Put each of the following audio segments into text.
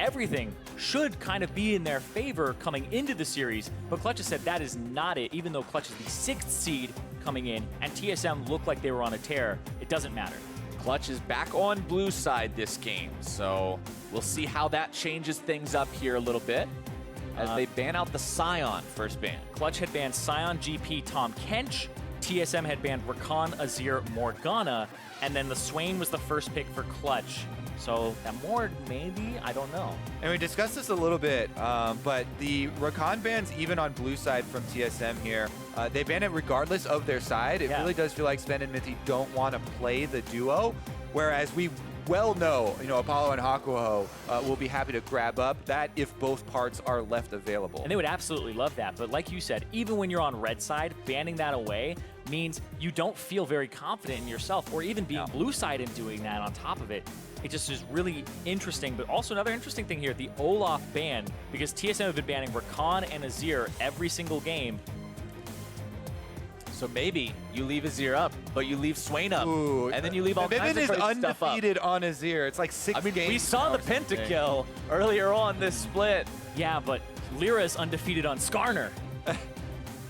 everything should kind of be in their favor coming into the series, but Clutch has said that is not it, even though Clutch is the 6th seed coming in, and TSM looked like they were on a tear. It doesn't matter. Clutch is back on blue side this game, so we'll see how that changes things up here a little bit as they ban out the Scion first ban. Clutch had banned Scion, GP, Tom Kench. TSM had banned Rakan, Azir, Morgana, and then the Swain was the first pick for Clutch. So that Morg, maybe? I don't know. And we discussed this a little bit, but the Rakan bans, even on blue side from TSM here, they ban it regardless of their side. It really does feel like Sven and Mithy don't want to play the duo, whereas we well know, Apollo and Hakuho will be happy to grab up that if both parts are left available. And they would absolutely love that. But like you said, even when you're on red side, banning that away means you don't feel very confident in yourself, or even being blue side and doing that on top of it. It just is really interesting. But also another interesting thing here, the Olaf ban, because TSM have been banning Rakan and Azir every single game. So maybe you leave Azir up, but you leave Swain up, and then you leave all kinds of crazy stuff up. Vivin is undefeated on Azir. It's like 6 games. We saw the pentakill earlier on this split. Yeah, but Lyra is undefeated on Skarner. They're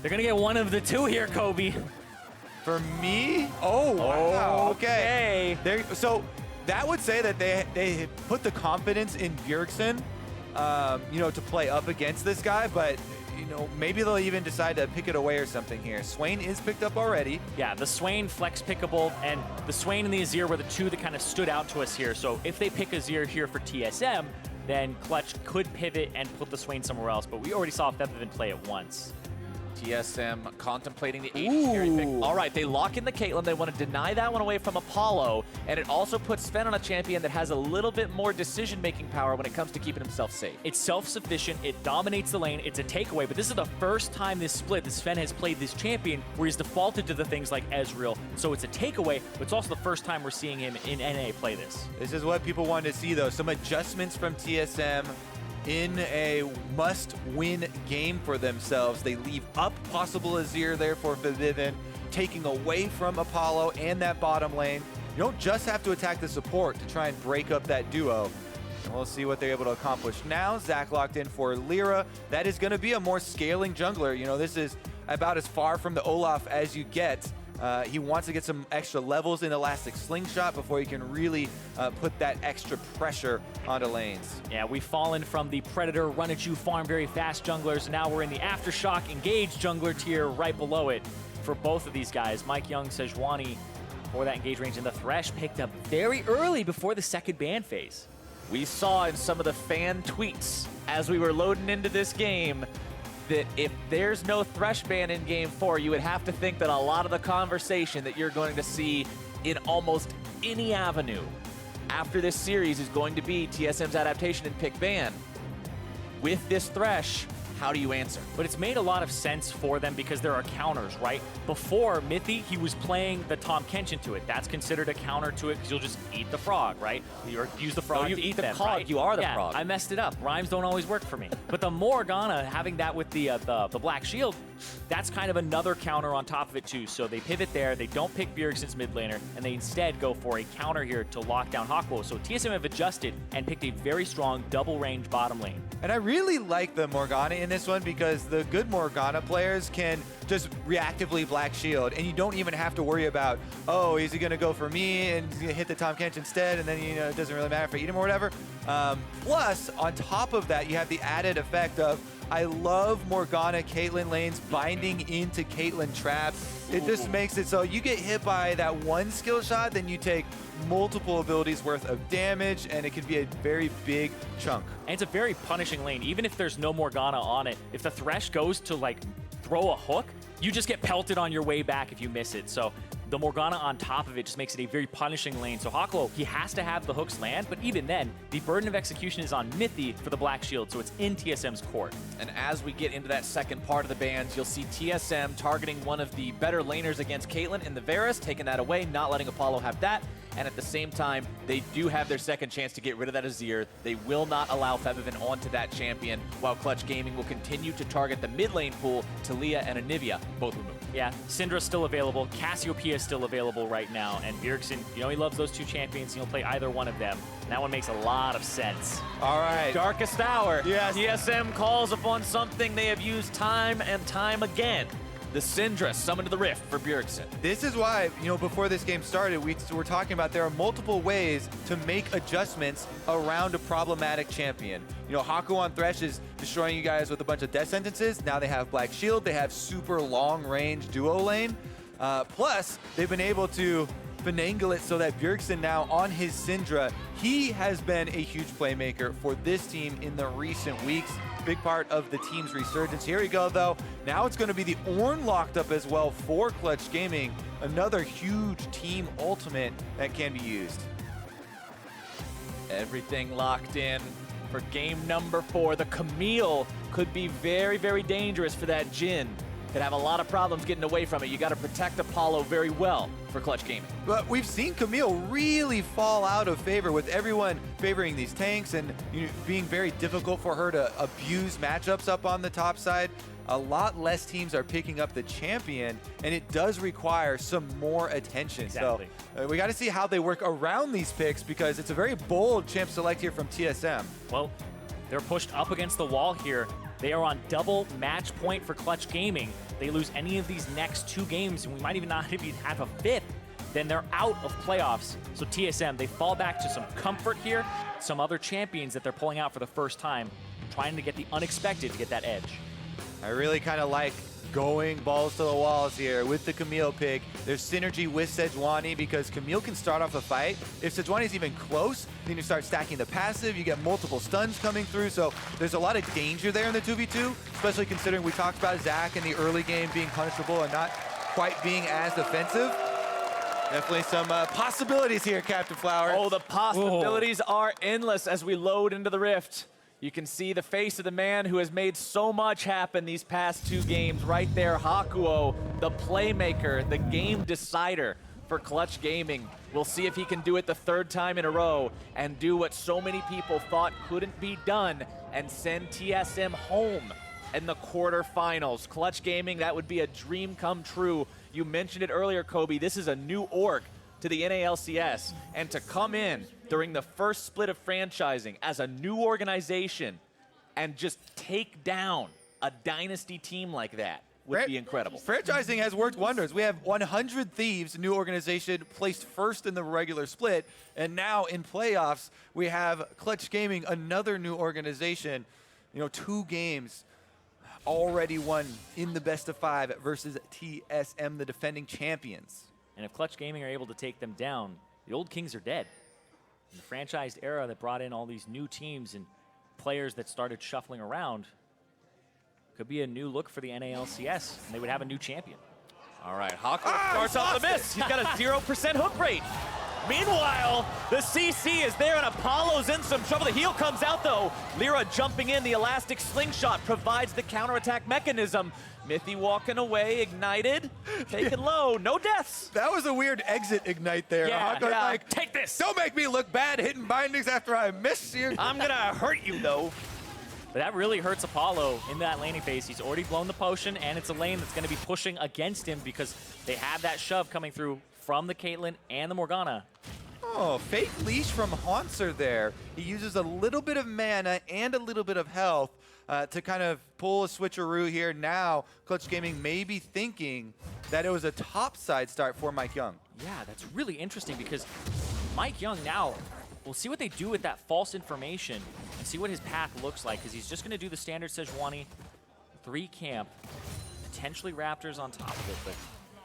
going to get one of the two here, Kobe. For me? Oh, wow. Okay. So that would say that they put the confidence in Bjergsen, to play up against this guy, but maybe they'll even decide to pick it away or something here. Swain is picked up already. Yeah, the Swain flex pickable, and the Swain and the Azir were the two that kind of stood out to us here. So if they pick Azir here for TSM, then Clutch could pivot and put the Swain somewhere else, but we already saw Vivin play it once. TSM contemplating the AD carry pick. All right, they lock in the Caitlyn. They want to deny that one away from Apollo, and it also puts Sven on a champion that has a little bit more decision-making power when it comes to keeping himself safe. It's self-sufficient. It dominates the lane. It's a takeaway, but this is the first time this split that Sven has played this champion where he's defaulted to the things like Ezreal. So it's a takeaway, but it's also the first time we're seeing him in NA play this. This is what people wanted to see, though. Some adjustments from TSM in a must-win game for themselves. They leave up possible Azir there for Vivin, taking away from Apollo and that bottom lane. You don't just have to attack the support to try and break up that duo. And we'll see what they're able to accomplish now. Zach locked in for Lyra. That is going to be a more scaling jungler. This is about as far from the Olaf as you get. He wants to get some extra levels in Elastic Slingshot before he can really put that extra pressure onto lanes. Yeah, we've fallen from the Predator, run at you, farm very fast junglers. Now we're in the Aftershock engage jungler tier right below it for both of these guys. Mike Young, Sejuani for that engage range, and the Thresh picked up very early before the second ban phase. We saw in some of the fan tweets as we were loading into this game that if there's no Thresh ban in Game 4, you would have to think that a lot of the conversation that you're going to see in almost any avenue after this series is going to be TSM's adaptation and pick ban. With this Thresh, how do you answer? But it's made a lot of sense for them because there are counters, right? Before Mithy, he was playing the Tom Kench into it. That's considered a counter to it because you'll just eat the frog, right? You use the frog you to eat the them, cog, right? you are the yeah, frog. I messed it up. Rhymes don't always work for me. But the Morgana, having that with the Black Shield, that's kind of another counter on top of it too. So they pivot there, they don't pick Bjergsen's mid laner, and they instead go for a counter here to lock down Hakuho. So TSM have adjusted and picked a very strong double range bottom lane. And I really like the Morgana in this one because the good Morgana players can just reactively Black Shield, and you don't even have to worry about, oh, is he going to go for me and he's gonna hit the Tom Kench instead, and then it doesn't really matter if I eat him or whatever. Plus, on top of that, you have the added effect of, I love Morgana Caitlyn lanes binding into Caitlyn traps. It just makes it so you get hit by that one skill shot, then you take multiple abilities worth of damage, and it can be a very big chunk. And it's a very punishing lane. Even if there's no Morgana on it, if the Thresh goes to throw a hook, you just get pelted on your way back if you miss it. So the Morgana on top of it just makes it a very punishing lane. So Hakuho, he has to have the hooks land, but even then, the burden of execution is on Mithy for the Black Shield, so it's in TSM's court. And as we get into that second part of the bans, you'll see TSM targeting one of the better laners against Caitlyn in the Varus, taking that away, not letting Apollo have that. And at the same time, they do have their second chance to get rid of that Azir. They will not allow Vivin onto that champion, while Clutch Gaming will continue to target the mid lane pool, Talia and Anivia, both removed. Yeah, Syndra's still available. Cassiopeia still available right now, and Bjergsen, you know he loves those two champions, he'll play either one of them. And that one makes a lot of sense. All right. Darkest Hour. Yes. TSM calls upon something they have used time and time again. The Syndra summoned to the Rift for Bjergsen. This is why, before this game started, we were talking about there are multiple ways to make adjustments around a problematic champion. Haku on Thresh is destroying you guys with a bunch of death sentences. Now they have Black Shield. They have super long-range duo lane. Plus, they've been able to finagle it so that Bjergsen now on his Syndra, he has been a huge playmaker for this team in the recent weeks. Big part of the team's resurgence. Here we go, though. Now it's going to be the Ornn locked up as well for Clutch Gaming. Another huge team ultimate that can be used. Everything locked in for game number 4. The Camille could be very, very dangerous for that Jhin. Could have a lot of problems getting away from it. You got to protect Apollo very well for Clutch Gaming. But we've seen Camille really fall out of favor with everyone favoring these tanks and being very difficult for her to abuse matchups up on the top side. A lot less teams are picking up the champion, and it does require some more attention. Exactly. So we got to see how they work around these picks because it's a very bold champ select here from TSM. Well, they're pushed up against the wall here. They are on double match point for Clutch Gaming. They lose any of these next 2 games, and we might even not even have a 5th, then they're out of playoffs. So TSM, they fall back to some comfort here, some other champions that they're pulling out for the first time, trying to get the unexpected to get that edge. I really kind of like going balls to the walls here with the Camille pick. There's synergy with Sejuani because Camille can start off a fight. If Sejuani's even close, then you start stacking the passive, you get multiple stuns coming through, so there's a lot of danger there in the 2v2, especially considering we talked about Zach in the early game being punishable and not quite being as defensive. Definitely some possibilities here, Captain Flower. Oh, the possibilities are endless as we load into the Rift. You can see the face of the man who has made so much happen these past 2 games right there. Hakuo, the playmaker, the game decider for Clutch Gaming. We'll see if he can do it the 3rd time in a row and do what so many people thought couldn't be done and send TSM home in the quarterfinals. Clutch Gaming, that would be a dream come true. You mentioned it earlier, Kobe. This is a new org to the NALCS, and to come in during the first split of franchising as a new organization and just take down a dynasty team like that would be incredible. Franchising has worked wonders. We have 100 Thieves, new organization, placed first in the regular split, and now in playoffs, we have Clutch Gaming, another new organization. 2 games already won in the best of 5 versus TSM, the defending champions. And if Clutch Gaming are able to take them down, the old kings are dead. In the franchised era that brought in all these new teams and players that started shuffling around, could be a new look for the NALCS, and they would have a new champion. All right, Hakuo starts off the miss. He's got a 0% hook rate. Meanwhile, the CC is there and Apollo's in some trouble. The heal comes out though. Lyra jumping in, the elastic slingshot provides the counterattack mechanism. Mithy walking away, ignited, taken low, no deaths. That was a weird exit ignite there. Yeah, Hakuo's like, take this. Don't make me look bad hitting bindings after I miss you. I'm gonna hurt you though. But that really hurts Apollo in that laning phase. He's already blown the potion, and it's a lane that's going to be pushing against him because they have that shove coming through from the Caitlyn and the Morgana. Oh, fake leash from Haunser there. He uses a little bit of mana and a little bit of health to kind of pull a switcheroo here. Now, Clutch Gaming may be thinking that it was a topside start for Mike Young. Yeah, that's really interesting because Mike Young now, we'll see what they do with that false information and see what his path looks like, because he's just going to do the standard Sejuani 3 camp, potentially Raptors on top of it, but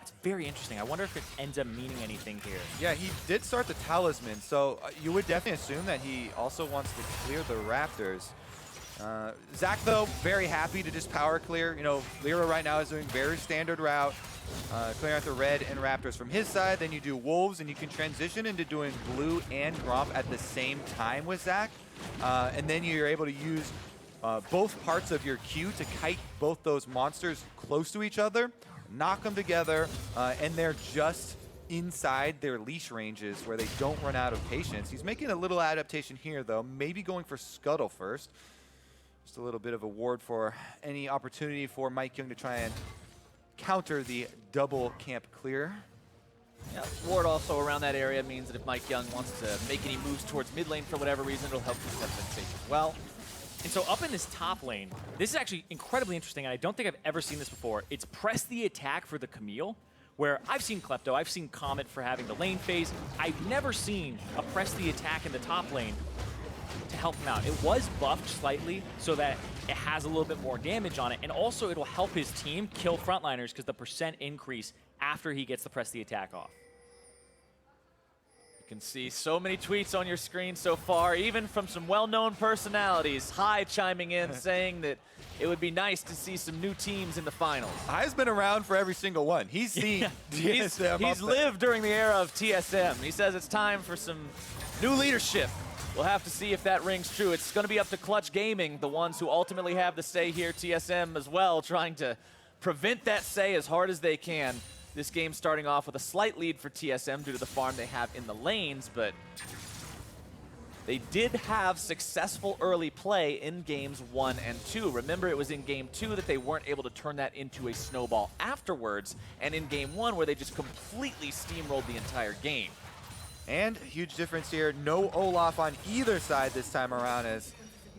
it's very interesting. I wonder if it ends up meaning anything here. Yeah, he did start the Talisman, so you would definitely assume that he also wants to clear the Raptors. Zach, though, very happy to just power clear. Lyra right now is doing very standard route, clearing out the red and Raptors from his side. Then you do Wolves, and you can transition into doing blue and Gromp at the same time with Zach. And then you're able to use both parts of your Q to kite both those monsters close to each other, knock them together, and they're just inside their leash ranges where they don't run out of patience. He's making a little adaptation here, though, maybe going for Scuttle first. Just a little bit of a ward for any opportunity for Mike Young to try and counter the double camp clear. Yeah, ward also around that area means that if Mike Young wants to make any moves towards mid lane for whatever reason, it'll help keep them safe as well. And so up in this top lane, this is actually incredibly interesting, and I don't think I've ever seen this before. It's press the attack for the Camille, where I've seen Klepto, I've seen Comet for having the lane phase. I've never seen a press the attack in the top lane to help him out. It was buffed slightly so that it has a little bit more damage on it, and also it'll help his team kill frontliners because the percent increase after he gets the press the attack off. You can see so many tweets on your screen so far, even from some well-known personalities. Hi chiming in saying that it would be nice to see some new teams in the finals. Hi's been around for every single one. He's seen TSM. He's lived during the era of TSM. He says it's time for some new leadership. We'll have to see if that rings true. It's going to be up to Clutch Gaming, the ones who ultimately have the say here, TSM as well, trying to prevent that say as hard as they can. This game starting off with a slight lead for TSM due to the farm they have in the lanes, but they did have successful early play in games 1 and 2. Remember, it was in game 2 that they weren't able to turn that into a snowball afterwards, and in game 1 where they just completely steamrolled the entire game. And huge difference here, no Olaf on either side this time around, as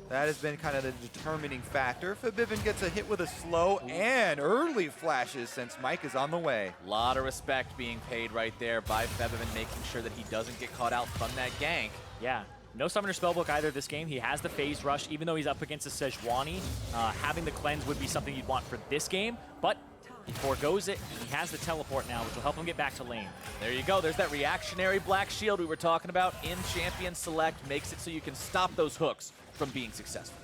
that has been kind of the determining factor. Forbidden gets a hit with a slow and early flashes since Mike is on the way. A lot of respect being paid right there by Febiven, making sure that he doesn't get caught out from that gank. Yeah. No Summoner Spellbook either this game. He has the Phase Rush, even though he's up against a Sejuani. Having the Cleanse would be something you'd want for this game, but he forgoes it. He has the Teleport now, which will help him get back to lane. There you go. There's that reactionary Black Shield we were talking about in Champion Select. Makes it so you can stop those hooks from being successful.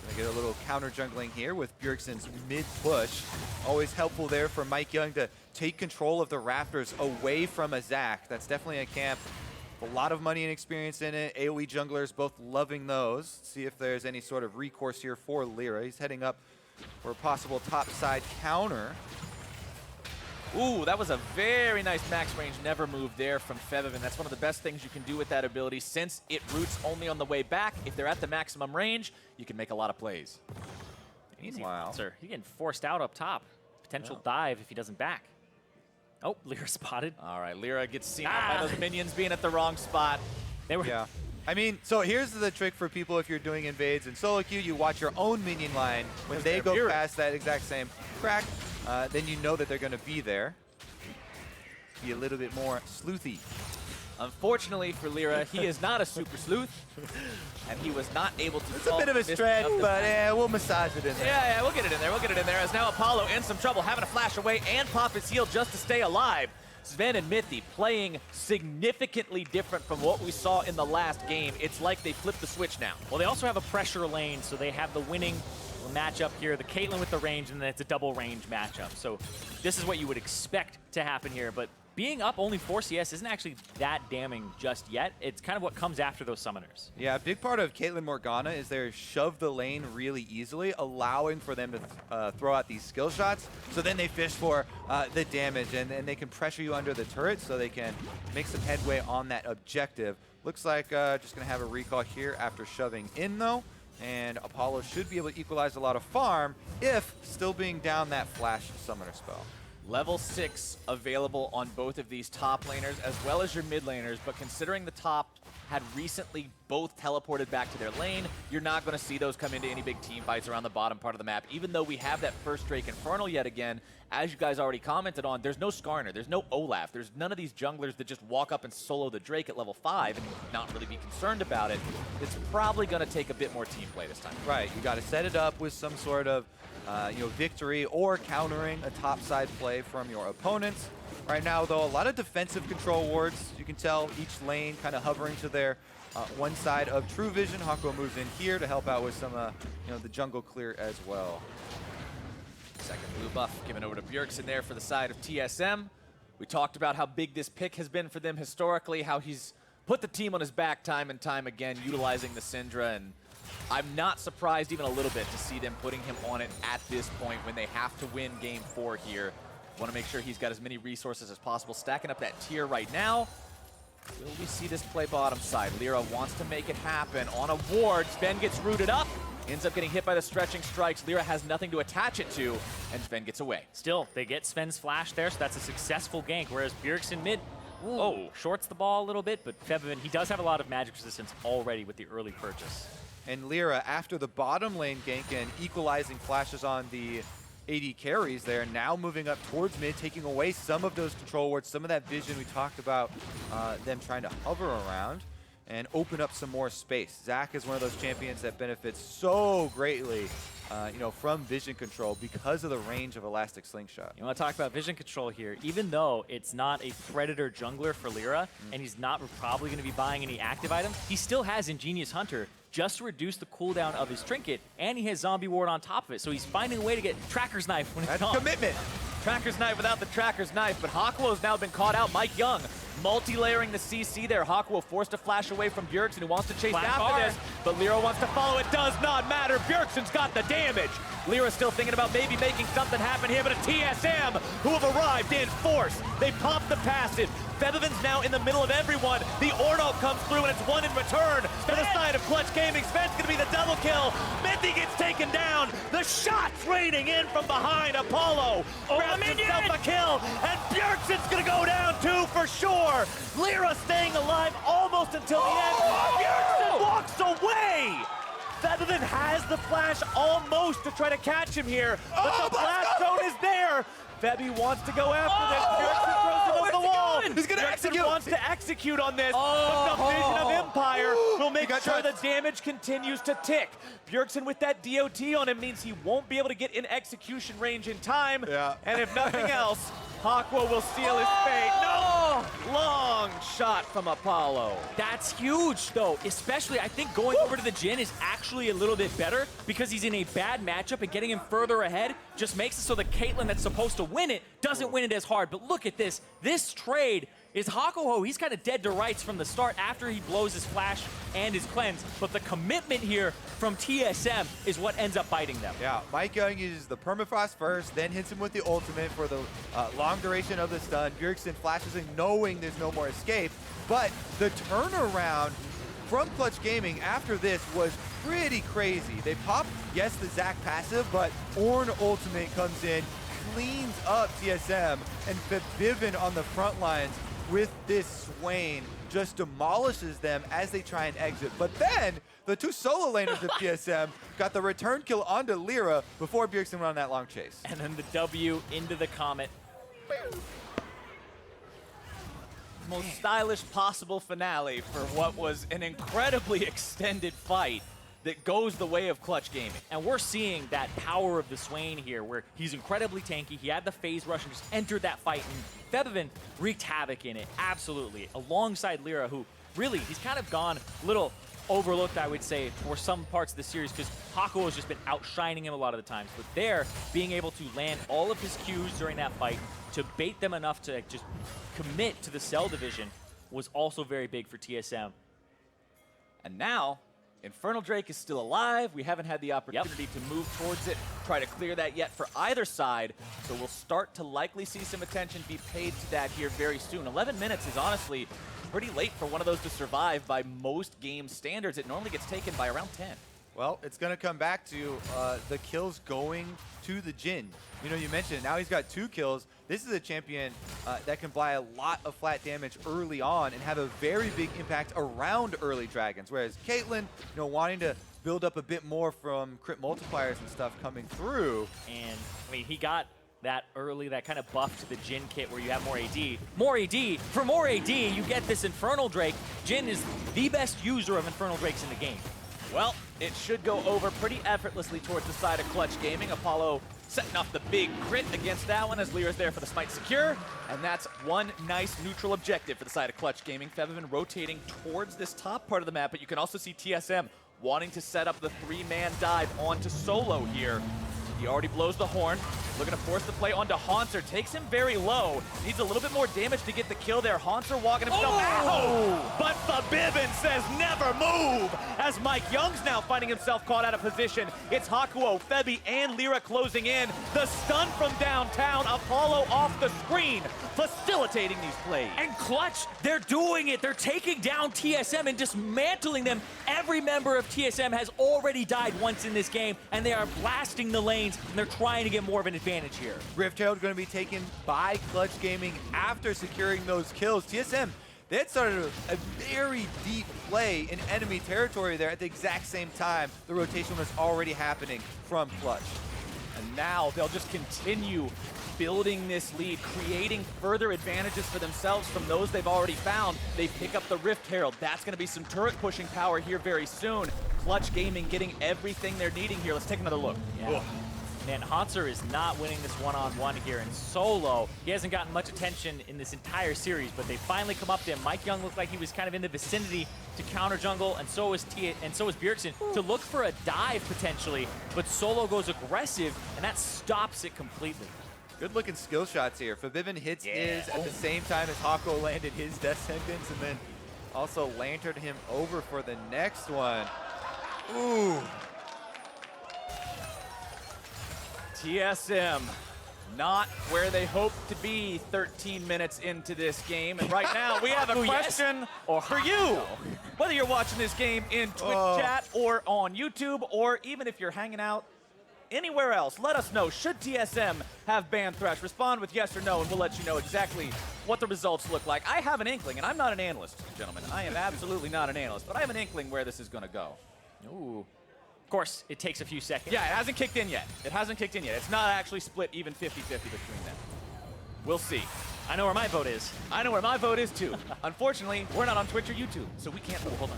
Gonna get a little counter jungling here with Bjergsen's mid push. Always helpful there for Mike Young to take control of the Raptors away from a Zac. That's definitely a camp. A lot of money and experience in it. AoE junglers both loving those. See if there's any sort of recourse here for Lyra. He's heading up for a possible top side counter. Ooh, that was a very nice max range never move there from Febiven. That's one of the best things you can do with that ability since it roots only on the way back. If they're at the maximum range, you can make a lot of plays. Easy. Wow. Sir, he's getting forced out up top. Potential dive if he doesn't back. Oh, Lyra spotted. All right, Lyra gets seen out by those minions being at the wrong spot. They were. Yeah. I mean, so here's the trick for people if you're doing invades. In solo queue, you watch your own minion line. When they go past that exact same crack, then you know that they're going to be there. Be a little bit more sleuthy. Unfortunately for Lyra, he is not a super sleuth, and he was not able to. It's a bit of a stretch, but yeah, we'll massage it in there. Yeah, we'll get it in there. We'll get it in there. As now Apollo in some trouble, having to flash away and pop his heal just to stay alive. Sven and Mithy playing significantly different from what we saw in the last game. It's like they flipped the switch now. Well, they also have a pressure lane, so they have the winning matchup here. The Caitlyn with the range, and then it's a double range matchup. So this is what you would expect to happen here, but being up only 4 CS isn't actually that damning just yet. It's kind of what comes after those summoners. Yeah, a big part of Caitlyn Morgana is they shove the lane really easily, allowing for them to throw out these skill shots. So then they fish for the damage, and they can pressure you under the turret so they can make some headway on that objective. Looks like just going to have a recall here after shoving in, though. And Apollo should be able to equalize a lot of farm if still being down that flash summoner spell. Level 6 available on both of these top laners as well as your mid laners, but considering the top had recently both teleported back to their lane, you're not going to see those come into any big team fights around the bottom part of the map. Even though we have that first Drake Infernal yet again, as you guys already commented on, there's no Skarner, there's no Olaf, there's none of these junglers that just walk up and solo the Drake at level 5 and not really be concerned about it. It's probably going to take a bit more team play this time. Right, you got to set it up with some sort of victory or countering a topside play from your opponents. Right now, though, a lot of defensive control wards. You can tell each lane kind of hovering to their one side of True Vision. Hako moves in here to help out with some, the jungle clear as well. Second blue buff given over to Bjergsen there for the side of TSM. We talked about how big this pick has been for them historically, how he's put the team on his back time and time again, utilizing the Syndra, and I'm not surprised even a little bit to see them putting him on it at this point when they have to win game 4 here. Want to make sure he's got as many resources as possible, stacking up that tier right now. Will we see this play bottom side? Lyra wants to make it happen on a ward. Sven gets rooted up. Ends up getting hit by the stretching strikes. Lyra has nothing to attach it to, and Sven gets away. Still, they get Sven's flash there, so that's a successful gank, whereas Bjergsen mid, shorts the ball a little bit, but Febiven, he does have a lot of magic resistance already with the early purchase. And Lyra, after the bottom lane gank and equalizing flashes on the AD carries there, now moving up towards mid, taking away some of those control wards, some of that vision we talked about, them trying to hover around and open up some more space. Zac is one of those champions that benefits so greatly from vision control because of the range of Elastic Slingshot. You want to talk about vision control here. Even though it's not a Predator jungler for Lyra, and he's not probably going to be buying any active items, he still has Ingenious Hunter just to reduce the cooldown of his trinket, and he has Zombie Ward on top of it, so he's finding a way to get Tracker's Knife when it's That's gone. commitment. Tracker's Knife without the Tracker's Knife, but Hakuo's now been caught out. Mike Young multi-layering the CC there. Hakuo forced to flash away from Bjergsen, who wants to chase Flash after hard. this, but Lyra wants to follow. It does not matter. Bjergsen's got the damage. Lyra's still thinking about maybe making something happen here, but a TSM who have arrived in force. They pop the passive. Febiven's now in the middle of everyone. The Orno comes through, and it's one in return for the side of Clutch Gaming. Sven's gonna be the double kill. Minty gets taken down. The shots raining in from behind. Apollo grabs himself a kill, and Bjergsen's gonna go down too for sure. Lyra staying alive almost until the end. Bjergsen walks away. Febiven has the flash almost to try to catch him here, but the blast zone is there. Febby wants to go after this. Bjergsen throws him over the wall. He's gonna Bjergsen execute. wants to execute on this, but the Vision of Empire will make got sure the touched. damage continues to tick. Bjergsen with that DOT on him means he won't be able to get in execution range in time. Yeah. And if nothing else, Hakuo will seal his fate. No! Long shot from Apollo. That's huge, though. Especially, I think going over to the Jhin is actually a little bit better because he's in a bad matchup, and getting him further ahead just makes it so that Caitlyn that's supposed to win it doesn't win it as hard. But look at this. This trade is Hakuo. He's kind of dead to rights from the start after he blows his flash and his cleanse. But the commitment here from TSM is what ends up biting them. Yeah, Mike Young uses the permafrost first, then hits him with the ultimate for the long duration of the stun. Bjergsen flashes in knowing there's no more escape, but the turnaround from Clutch Gaming after this was pretty crazy. They popped, yes, the Zac passive, but Ornn ultimate comes in, cleans up TSM, and Febiven on the front lines with this Swain just demolishes them as they try and exit. But then the two solo laners of TSM got the return kill onto Lyra before Bjergsen went on that long chase. And then the W into the Comet. Most stylish possible finale for what was an incredibly extended fight that goes the way of Clutch Gaming. And we're seeing that power of the Swain here, where he's incredibly tanky. He had the phase rush and just entered that fight, and Febiven wreaked havoc in it, absolutely, alongside Lyra, who really, he's kind of gone a little overlooked, I would say, for some parts of the series, because Hakuo has just been outshining him a lot of the times. But there, being able to land all of his Qs during that fight to bait them enough to just commit to the Cell division was also very big for TSM. And now, Infernal Drake is still alive. We haven't had the opportunity to move towards it, try to clear that yet for either side. So we'll start to likely see some attention be paid to that here very soon. 11 minutes is honestly pretty late for one of those to survive by most game standards. It normally gets taken by around 10. Well, it's going to come back to the kills going to the Jhin. You know, you mentioned now he's got 2 kills. This is a champion that can buy a lot of flat damage early on and have a very big impact around early dragons. Whereas Caitlyn, wanting to build up a bit more from crit multipliers and stuff coming through. And, I mean, he got that early, that kind of buff to the Jhin kit where you have more AD. More AD. For more AD, you get this Infernal Drake. Jhin is the best user of Infernal Drakes in the game. Well, it should go over pretty effortlessly towards the side of Clutch Gaming. Apollo setting off the big crit against that one as Lyra's there for the smite secure. And that's one nice neutral objective for the side of Clutch Gaming. Febiven rotating towards this top part of the map, but you can also see TSM wanting to set up the 3-man dive onto Solo here. He already blows the horn, looking to force the play onto Haunter. Takes him very low. Needs a little bit more damage to get the kill there. Haunter walking himself out. But Febiven says never move, as Mike Young's now finding himself caught out of position. It's Hakuo, Febby, and Lyra closing in. The stun from downtown. Apollo off the screen. facilitating these plays. And Clutch, they're doing it. They're taking down TSM and dismantling them. Every member of TSM has already died once in this game, and they are blasting the lanes, and they're trying to get more of an advantage here. Rift Herald going to be taken by Clutch Gaming after securing those kills. TSM, they had started a very deep play in enemy territory there at the exact same time the rotation was already happening from Clutch. And now they'll just continue building this lead, creating further advantages for themselves from those they've already found. They pick up the Rift Herald. That's going to be some turret pushing power here very soon. Clutch Gaming getting everything they're needing here. Let's take another look. Yeah. Man, Hanser is not winning this one-on-one here in solo. He hasn't gotten much attention in this entire series, but they finally come up to him. Mike Young looked like he was kind of in the vicinity to counter jungle, and so is Bjergsen to look for a dive potentially, but Solo goes aggressive, and that stops it completely. Good looking skill shots here. Forbidden hits his at the same time as Hako landed his death sentence, and then also lanterned him over for the next one. Ooh. TSM not where they hoped to be 13 minutes into this game. And right now we have a question for you. Whether you're watching this game in Twitch chat or on YouTube, or even if you're hanging out anywhere else, let us know. Should TSM have banned Thresh? Respond with yes or no, and we'll let you know exactly what the results look like. I have an inkling, and I'm not an analyst, gentlemen. I am absolutely not an analyst, but I have an inkling where this is going to go. Ooh. Of course, it takes a few seconds. Yeah, it hasn't kicked in yet. It hasn't kicked in yet. It's not actually split even 50-50 between them. We'll see. I know where my vote is. I know where my vote is too. Unfortunately, we're not on Twitch or YouTube, so we can't. Oh, hold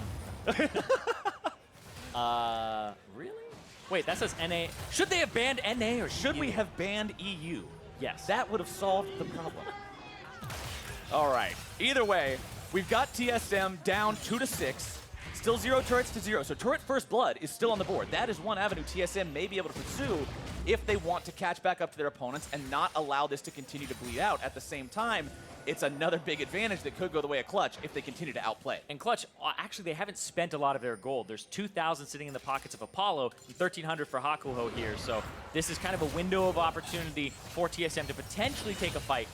on. Really? Wait, that says NA. Should they have banned NA or should we have banned EU? Yes. That would have solved the problem. All right. Either way, we've got TSM down 2-6. Still 0 turrets to 0, so turret first blood is still on the board. That is one avenue TSM may be able to pursue if they want to catch back up to their opponents and not allow this to continue to bleed out. At the same time, it's another big advantage that could go the way of Clutch if they continue to outplay. And Clutch, actually, they haven't spent a lot of their gold. There's 2,000 sitting in the pockets of Apollo, and 1,300 for Hakuho here. So this is kind of a window of opportunity for TSM to potentially take a fight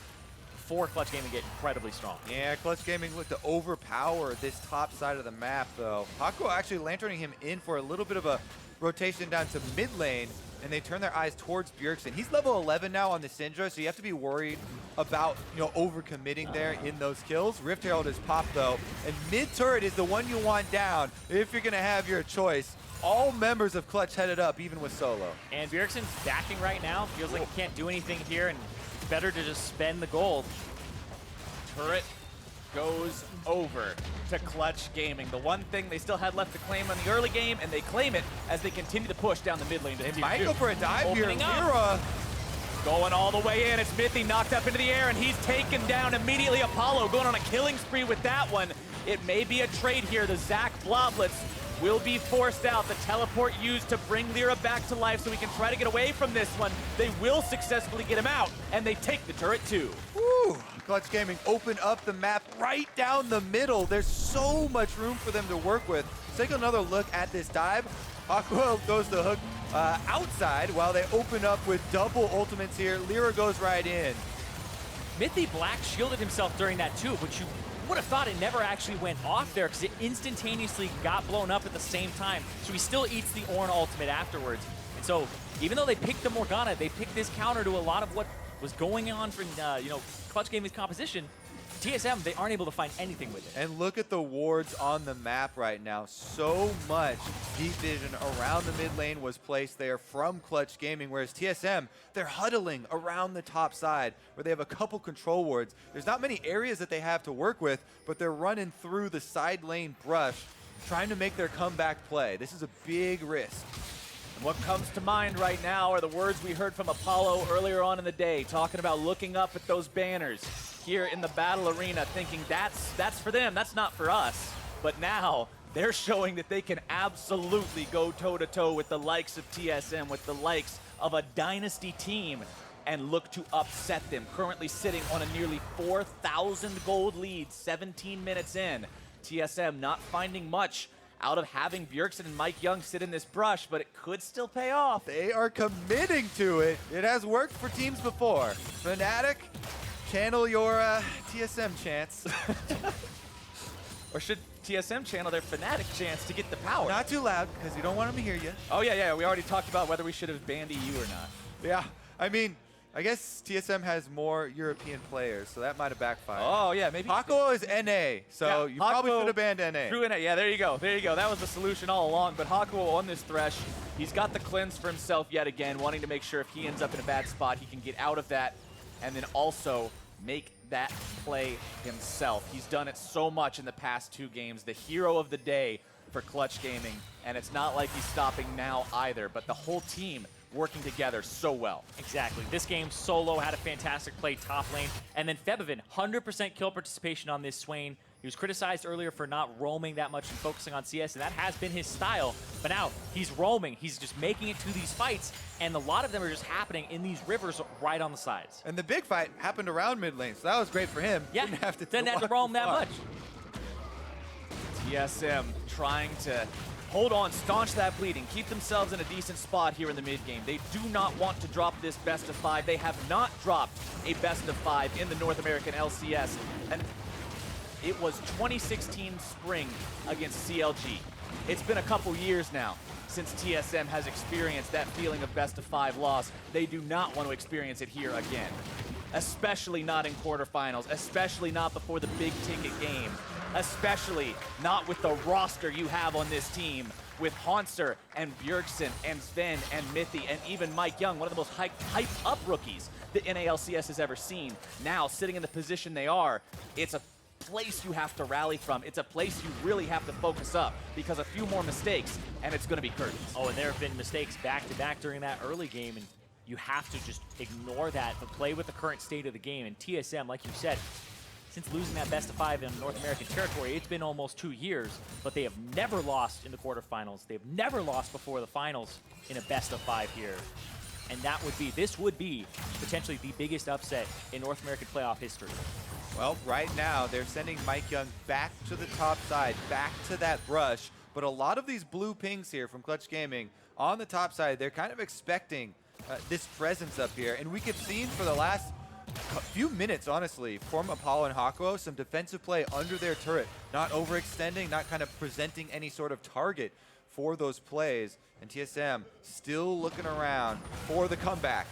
before Clutch Gaming get incredibly strong. Yeah, Clutch Gaming looked to overpower this top side of the map, though. Hakuho actually lanterning him in for a little bit of a rotation down to mid lane, and they turn their eyes towards Bjergsen. He's level 11 now on the Syndra, so you have to be worried about, overcommitting there in those kills. Rift Herald is popped, though, and mid turret is the one you want down if you're going to have your choice. All members of Clutch headed up, even with Solo. And Bjergsen's backing right now. Feels like he can't do anything here, and it's better to just spend the gold. Turret goes over to Clutch Gaming. The one thing they still had left to claim in the early game, and they claim it as they continue to push down the mid lane. They might go for a dive here. Lyra going all the way in. It's Mithy knocked up into the air, and he's taken down immediately. Apollo going on a killing spree with that one. It may be a trade here. The Zac Bloblets will be forced out. The teleport used to bring Lyra back to life so we can try to get away from this one. They will successfully get him out, and they take the turret too. Woo! Clutch Gaming open up the map right down the middle. There's so much room for them to work with. Let's take another look at this dive. Aqua goes the hook outside while they open up with double ultimates here. Lyra goes right in. Mithy Black shielded himself during that too, but you would have thought it never actually went off there because it instantaneously got blown up at the same time. So he still eats the Ornn ultimate afterwards. And so even though they picked the Morgana, they picked this counter to a lot of what was going on from Clutch Gaming's composition. TSM, they aren't able to find anything with it. And look at the wards on the map right now. So much deep vision around the mid lane was placed there from Clutch Gaming, whereas TSM, they're huddling around the top side where they have a couple control wards. There's not many areas that they have to work with, but they're running through the side lane brush, trying to make their comeback play. This is a big risk. And what comes to mind right now are the words we heard from Apollo earlier on in the day, talking about looking up at those banners here in the battle arena, thinking that's for them, that's not for us. But now they're showing that they can absolutely go toe-to-toe with the likes of TSM, with the likes of a dynasty team, and look to upset them. Currently sitting on a nearly 4,000 gold lead, 17 minutes in. TSM not finding much out of having Bjergsen and Mike Young sit in this brush, but it could still pay off. They are committing to it. It has worked for teams before. Fnatic, channel your TSM chants. Or should TSM channel their Fnatic chance to get the power? Not too loud, because you don't want them to hear you. Oh, yeah, we already talked about whether we should have banned EU or not. Yeah, I mean, I guess TSM has more European players, so that might have backfired. Oh, yeah, maybe. Hakuo is NA, so Yeah, you probably Hakuo should have banned NA. True NA, yeah, there you go. That was the solution all along, but Hakuo on this Thresh, he's got the cleanse for himself yet again, wanting to make sure if he ends up in a bad spot, he can get out of that, and then also make that play himself. He's done it so much in the past 2 games, the hero of the day for Clutch Gaming, and it's not like he's stopping now either, but the whole team working together so well. Exactly. This game, Solo had a fantastic play top lane, and then Febiven, 100% kill participation on this Swain. He was criticized earlier for not roaming that much and focusing on CS, and that has been his style. But now he's roaming. He's just making it to these fights, and a lot of them are just happening in these rivers right on the sides. And the big fight happened around mid lane, so that was great for him. Yeah, didn't have to roam that much. TSM trying to hold on, staunch that bleeding, keep themselves in a decent spot here in the mid game. They do not want to drop this best of 5. They have not dropped a best of 5 in the North American LCS. And it was 2016 spring against CLG. It's been a couple years now since TSM has experienced that feeling of best of 5 loss. They do not want to experience it here again. Especially not in quarterfinals, especially not before the big ticket game, especially not with the roster you have on this team with Haunter and Bjergsen and Sven and Mithy and even Mike Young, one of the most hyped up rookies that NALCS has ever seen. Now sitting in the position they are, it's a place you have to rally from. It's a place you really have to focus up because a few more mistakes and it's going to be curtains. Oh, and there have been mistakes back-to-back during that early game, and you have to just ignore that, but play with the current state of the game. And TSM, like you said, since losing that best of 5 in North American territory, it's been almost 2 years, but they have never lost in the quarterfinals. They have never lost before the finals in a best of 5 here. And this would be potentially the biggest upset in North American playoff history. Well, right now, they're sending Mike Young back to the top side, back to that brush. But a lot of these blue pings here from Clutch Gaming on the top side, they're kind of expecting this presence up here. And we could see for the last few minutes, honestly, from Apollo and Hakuo, some defensive play under their turret, not overextending, not kind of presenting any sort of target for those plays. And TSM still looking around for the comeback.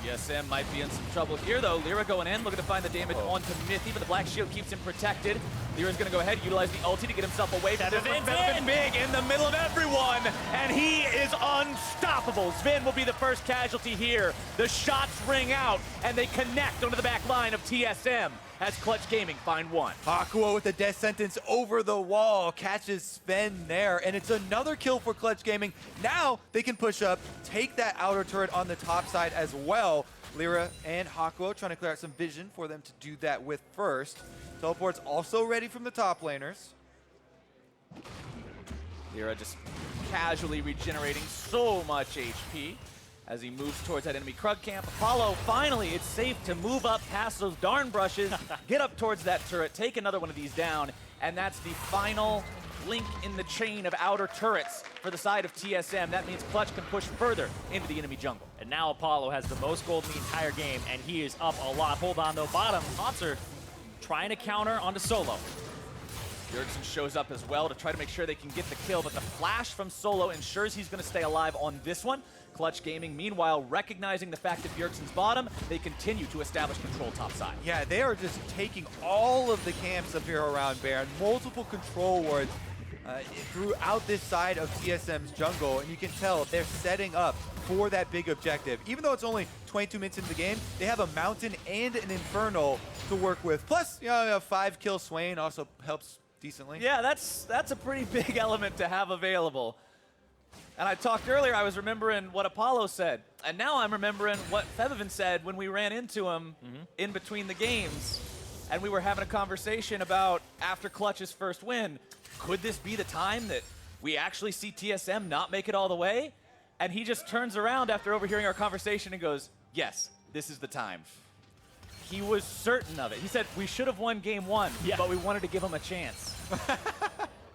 TSM might be in some trouble here, though. Lyra going in, looking to find the damage onto Mithy, but the Black Shield keeps him protected. Lyra's going to go ahead, utilize the ulti to get himself away from Febiven big in the middle of everyone, and he is unstoppable. Sven will be the first casualty here. The shots ring out, and they connect onto the back line of TSM as Clutch Gaming find one. Hakuo with the death sentence over the wall, catches Sven there, and it's another kill for Clutch Gaming. Now they can push up, take that outer turret on the top side as well. Lyra and Hakuo trying to clear out some vision for them to do that with first. Teleport's also ready from the top laners. Lyra just casually regenerating so much HP as he moves towards that enemy Krug camp. Apollo, finally, it's safe to move up past those darn brushes, get up towards that turret, take another one of these down, and that's the final link in the chain of outer turrets for the side of TSM. That means Clutch can push further into the enemy jungle. And now Apollo has the most gold in the entire game, and he is up a lot. Hold on, though. Bottom, Haunter trying to counter onto Solo. Bjergsen shows up as well to try to make sure they can get the kill, but the flash from Solo ensures he's going to stay alive on this one. Clutch Gaming, meanwhile, recognizing the fact that Bjergsen's bottom, they continue to establish control topside. Yeah, they are just taking all of the camps up here around Baron, multiple control wards throughout this side of TSM's jungle, and you can tell they're setting up for that big objective. Even though it's only 22 minutes into the game, they have a Mountain and an Infernal to work with. Plus, you know, a 5-kill Swain also helps decently. Yeah, that's a pretty big element to have available. And I talked earlier, I was remembering what Apollo said. And now I'm remembering what Febiven said when we ran into him in between the games. And we were having a conversation about after Clutch's first win, could this be the time that we actually see TSM not make it all the way? And he just turns around after overhearing our conversation and goes, yes, this is the time. He was certain of it. He said, we should have won game 1, but we wanted to give him a chance.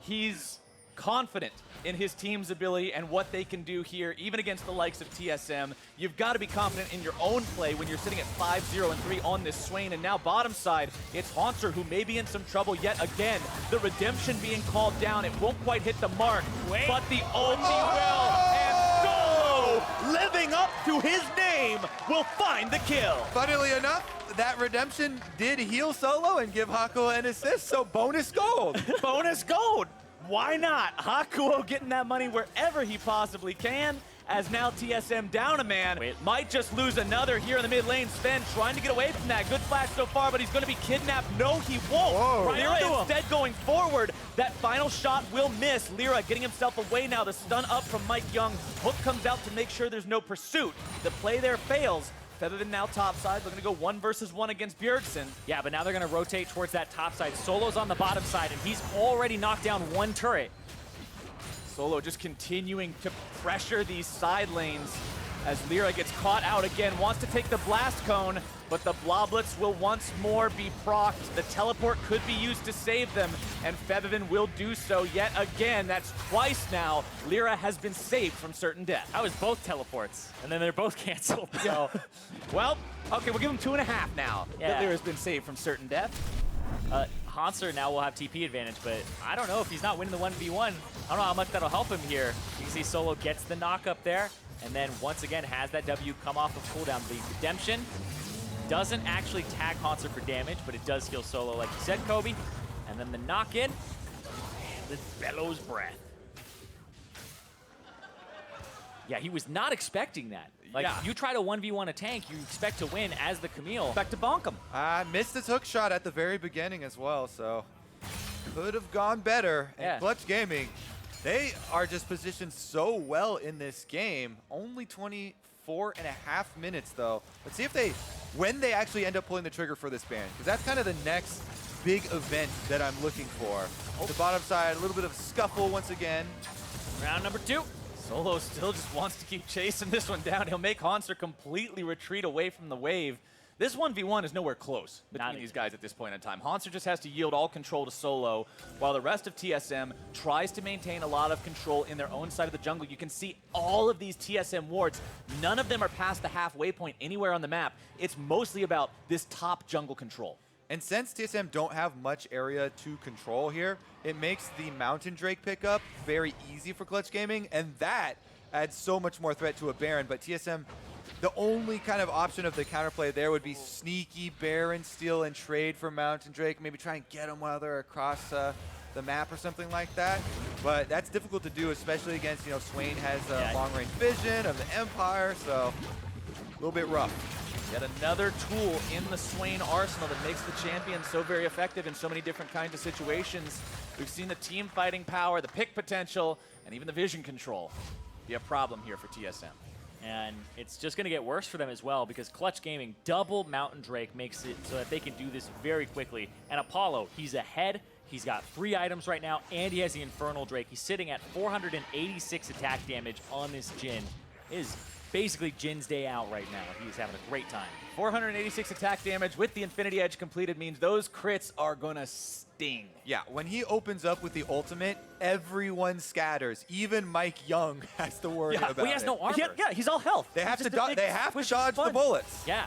He's confident in his team's ability and what they can do here, even against the likes of TSM. You've got to be confident in your own play when you're sitting at 5-0 and 3 on this Swain. And now bottom side, it's Haunter who may be in some trouble yet again. The redemption being called down. It won't quite hit the mark, but the Omni will. And Solo, living up to his name, will find the kill. Funnily enough, that redemption did heal Solo and give Hakuo an assist, so bonus gold. Bonus gold. Why not? Hakuo getting that money wherever he possibly can, as now TSM down a man. Might just lose another here in the mid lane. Sven trying to get away from that. Good flash so far, but he's going to be kidnapped. No, he won't. Lyra instead going forward. That final shot will miss. Lyra getting himself away now. The stun up from Mike Young. Hook comes out to make sure there's no pursuit. The play there fails. Featherman now topside, looking to go 1 versus 1 against Bjergsen. Yeah, but now they're going to rotate towards that top side. Solo's on the bottom side, and he's already knocked down 1 turret. Solo just continuing to pressure these side lanes as Lyra gets caught out again, wants to take the blast cone, but the Bloblets will once more be procced. The teleport could be used to save them, and Featherman will do so yet again. That's twice now. Lyra has been saved from certain death. That was both teleports, and then they're both canceled. So, well, okay, we'll give him 2.5 now. Yeah. That Lyra's been saved from certain death. Hanser now will have TP advantage, but I don't know if he's not winning the 1v1. I don't know how much that'll help him here. You can see Solo gets the knock up there, and then once again has that W come off of cooldown. The redemption doesn't actually tag Hanser for damage, but it does heal Solo, like you said, Kobe. And then the knock in, the bellows breath. Yeah, he was not expecting that. Like, you try to 1v1 a tank, you expect to win as the Camille. Expect to bonk him. Missed his hook shot at the very beginning as well, so could have gone better. And Clutch Gaming, they are just positioned so well in this game. Only 24.5 minutes, though. Let's see if they, when they actually end up pulling the trigger for this ban, because that's kind of the next big event that I'm looking for. The bottom side, a little bit of scuffle once again. Round number 2. Solo still just wants to keep chasing this one down. He'll make Hanser completely retreat away from the wave. This 1v1 is nowhere close between these guys at this point in time. Hanser just has to yield all control to Solo, while the rest of TSM tries to maintain a lot of control in their own side of the jungle. You can see all of these TSM wards. None of them are past the halfway point anywhere on the map. It's mostly about this top jungle control. And since TSM don't have much area to control here, it makes the Mountain Drake pickup very easy for Clutch Gaming, and that adds so much more threat to a Baron. But TSM, the only kind of option of the counterplay there would be sneaky Baron steal and trade for Mountain Drake, maybe try and get them while they're across the map or something like that. But that's difficult to do, especially against, Swain has long-range vision of the Empire, so a little bit rough. Yet another tool in the Swain arsenal that makes the champion so very effective in so many different kinds of situations. We've seen the team fighting power, the pick potential, and even the vision control be a problem here for TSM. And it's just going to get worse for them as well, because Clutch Gaming double Mountain Drake makes it so that they can do this very quickly. And Apollo, he's ahead. He's got 3 items right now, and he has the Infernal Drake. He's sitting at 486 attack damage on this Jhin. It is basically Jin's day out right now. He's having a great time. 486 attack damage with the Infinity Edge completed means those crits are going to sting. Yeah, when he opens up with the ultimate, everyone scatters. Even Mike Young has to worry about he has no armor. Yeah, he's all health. They have to dodge the bullets. Yeah,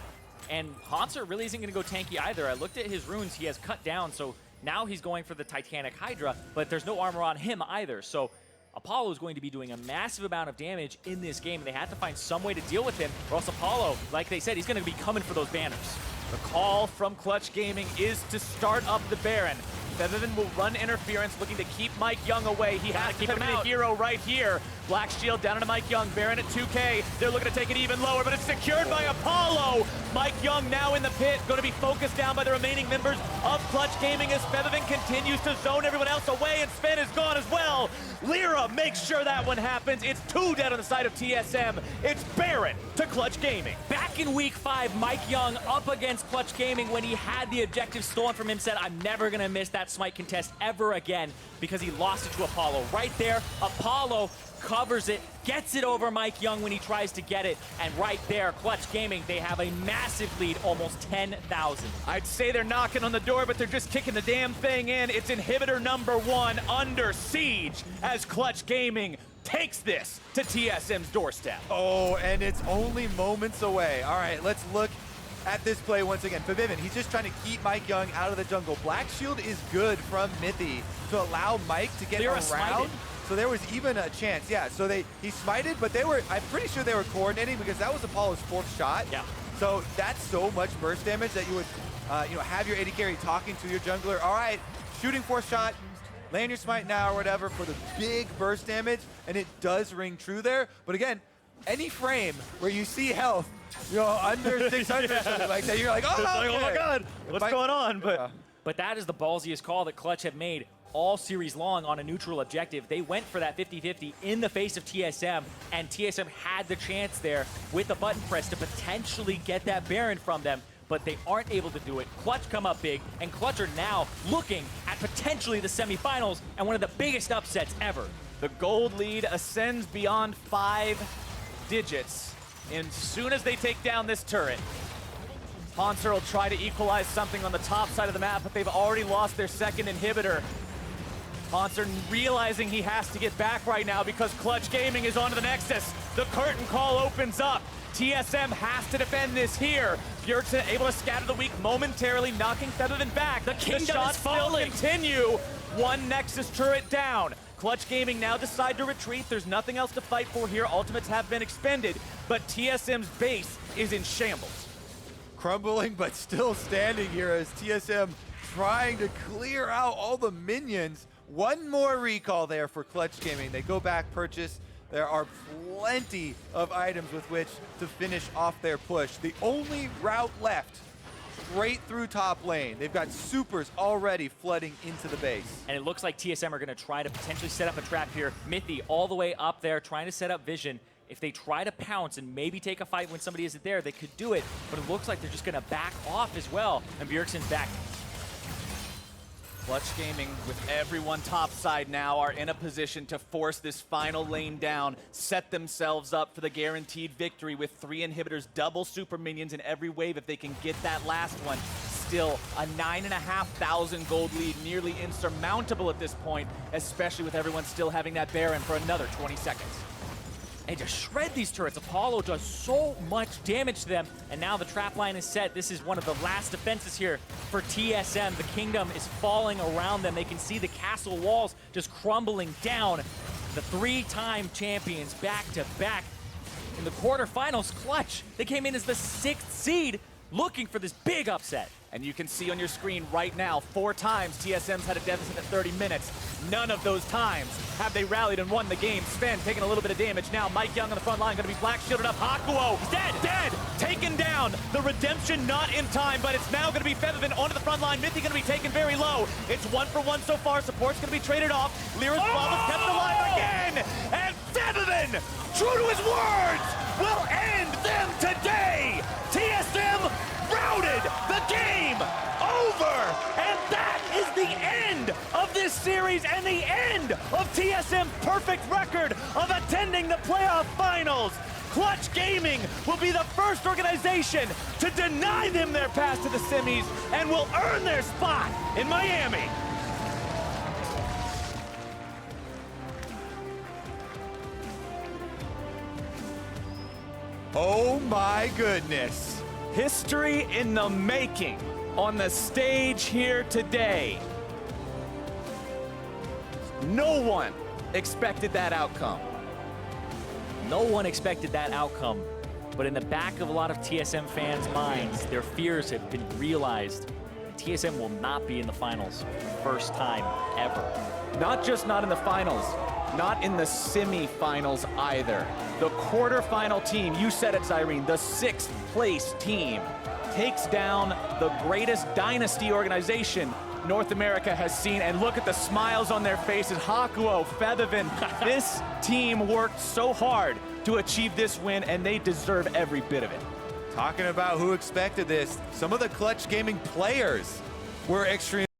and Hanser really isn't going to go tanky either. I looked at his runes. He has cut down, so now he's going for the Titanic Hydra, but there's no armor on him either. So Apollo is going to be doing a massive amount of damage in this game, and they have to find some way to deal with him, or else Apollo, like they said, he's going to be coming for those banners. The call from Clutch Gaming is to start up the Baron. Featherman will run interference, looking to keep Mike Young away. He has to keep him a hero right here. Black Shield down into Mike Young. Baron at 2K. They're looking to take it even lower, but it's secured by Apollo. Mike Young now in the pit, going to be focused down by the remaining members of Clutch Gaming as Featherman continues to zone everyone else away, and Sven is gone as well. Lyra makes sure that one happens. It's 2 dead on the side of TSM. It's Baron to Clutch Gaming. Back back in week 5, Mike Young up against Clutch Gaming when he had the objective stolen from him, said, I'm never gonna miss that smite contest ever again, because he lost it to Apollo. Right there, Apollo covers it, gets it over Mike Young when he tries to get it, and right there, Clutch Gaming, they have a massive lead, almost 10,000. I'd say they're knocking on the door, but they're just kicking the damn thing in. It's inhibitor number 1 under siege as Clutch Gaming takes this to TSM's doorstep. Oh, and it's only moments away. All right, let's look at this play once again. Forbidden, he's just trying to keep Mike Young out of the jungle. Black Shield is good from Mithy to allow Mike to get around. Smited. So there was even a chance, yeah. So he smited, but I'm pretty sure they were coordinating because that was Apollo's 4th shot. Yeah. So that's so much burst damage that you would, have your AD carry talking to your jungler. All right, shooting 4th shot, land your smite now or whatever for the big burst damage, and it does ring true there. But again, any frame where you see health, under 600 or something like that, you're like, oh, Like, oh my God, what's going on? But that is the ballsiest call that Clutch have made all series long on a neutral objective. They went for that 50-50 in the face of TSM, and TSM had the chance there with the button press to potentially get that Baron from them, but they aren't able to do it. Clutch come up big, and Clutch are now looking at potentially the semifinals and one of the biggest upsets ever. The gold lead ascends beyond 5 digits, and as soon as they take down this turret, Poncer will try to equalize something on the top side of the map, but they've already lost their 2nd inhibitor. Poncer realizing he has to get back right now because Clutch Gaming is onto the Nexus. The curtain call opens up. TSM has to defend this here. Bjergsen able to scatter the weak momentarily, knocking Featherman back. The kingdom shots is falling. still continue. 1 Nexus turret down. Clutch Gaming now decide to retreat. There's nothing else to fight for here. Ultimates have been expended, but TSM's base is in shambles. Crumbling, but still standing here as TSM trying to clear out all the minions. One more recall there for Clutch Gaming. They go back, purchase. There are plenty of items with which to finish off their push. The only route left, straight through top lane. They've got supers already flooding into the base. And it looks like TSM are going to try to potentially set up a trap here. Mithy all the way up there trying to set up vision. If they try to pounce and maybe take a fight when somebody isn't there, they could do it, but it looks like they're just going to back off as well. And Bjergsen's back. Clutch Gaming, with everyone topside now, are in a position to force this final lane down, set themselves up for the guaranteed victory with 3 inhibitors, double super minions in every wave if they can get that last one. Still, a 9,500 gold lead, nearly insurmountable at this point, especially with everyone still having that Baron for another 20 seconds. And just shred these turrets. Apollo does so much damage to them, and now the trap line is set. This is one of the last defenses here for TSM. The kingdom is falling around them. They can see the castle walls just crumbling down. The 3-time champions back to back in the quarterfinals. Clutch, they came in as the 6th seed, looking for this big upset. And you can see on your screen right now, 4 times TSM's had a deficit at 30 minutes. None of those times have they rallied and won the game. Sven taking a little bit of damage now. Mike Young on the front line, going to be black shielded up. Hakuo, dead, dead, taken down. The redemption not in time, but it's now going to be Featherman onto the front line. Mithy going to be taken very low. It's 1 for 1 so far. Support's going to be traded off. Lyra's Bravo's kept alive again. And Featherman, true to his words, will end them today. TSM routed, the game over, and that is the end of this series and the end of TSM's perfect record of attending the playoff finals. Clutch Gaming will be the first organization to deny them their pass to the semis and will earn their spot in Miami. Oh my goodness. History in the making on the stage here today. No one expected that outcome. No one expected that outcome, but in the back of a lot of TSM fans' minds, their fears have been realized. TSM will not be in the finals, first time ever. Not just not in the finals, not in the semi-finals either. The quarterfinal team, you said it, Zyrene, the 6th place team, takes down the greatest dynasty organization North America has seen. And look at the smiles on their faces. Hakuo, Featherman, this team worked so hard to achieve this win, and they deserve every bit of it. Talking about who expected this, some of the Clutch Gaming players were extremely